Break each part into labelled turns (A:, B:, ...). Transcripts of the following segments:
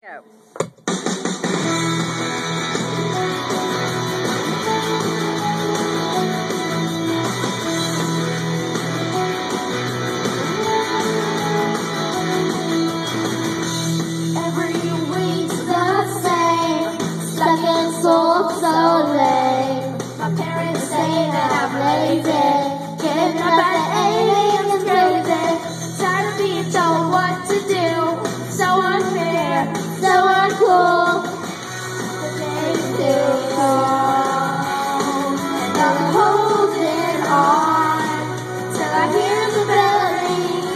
A: Go.
B: Every week's the same, stuck in school so late. My parents say that I'm lazy, getting up at 8 a.m. is crazy. Tired of being told what to do, so unfair, so uncool. The day's too long, and I'm holding on till I hear the bell ring.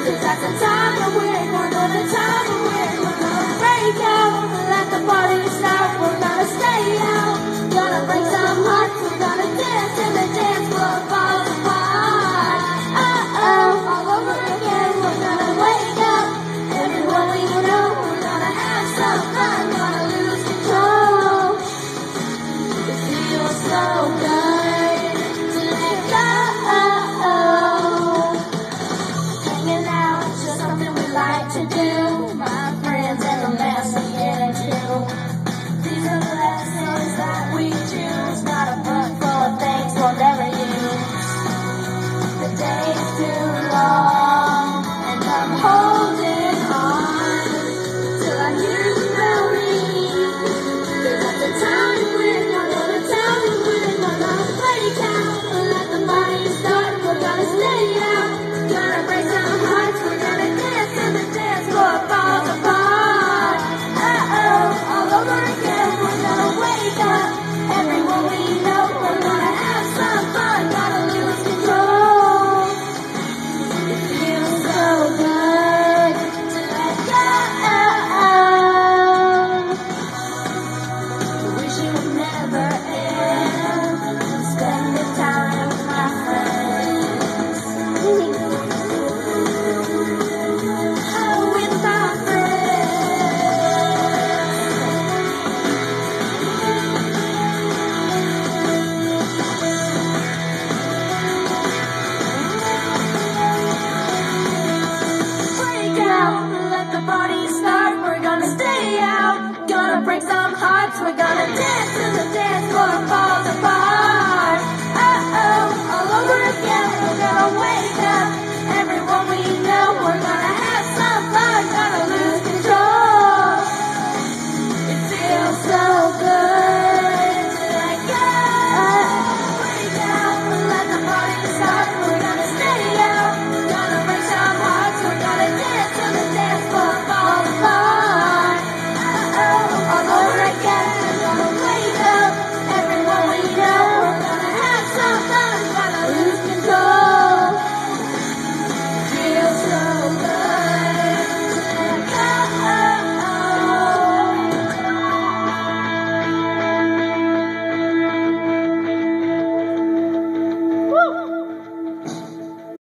B: 'Cause that's the time that we're gonna, the time that we're gonna break out, let the party start. We're gonna stay out, gonna break some hearts. We're gonna dance till the dance floor falls apart. All over again. We're gonna wake up, everyone we know. We're gonna have some fun, gonna lose control. It feels so good to let go. Hanging out is just something we like to do. My friends and the mess we get into. These are the lessons that we choose. Not a book full of things we'll never use. The day's too long, and I'm holding on till I hear the bell ring. 'Cause at the time we're gonna, the time we're gonna break out, let the party start. We're gonna stay out, gonna break some hearts. We're gonna dance till the dance floor falls apart. All over again. We're gonna wake up, everyone we know. We're gonna have some fun, gonna lose control. It feels so good to let go. Wish it would never end. Spending time with my friends. With my friends. Break out, let the party start. We're gonna stay out, gonna break some hearts. We're gonna dance till the dance floor falls apart. All over again.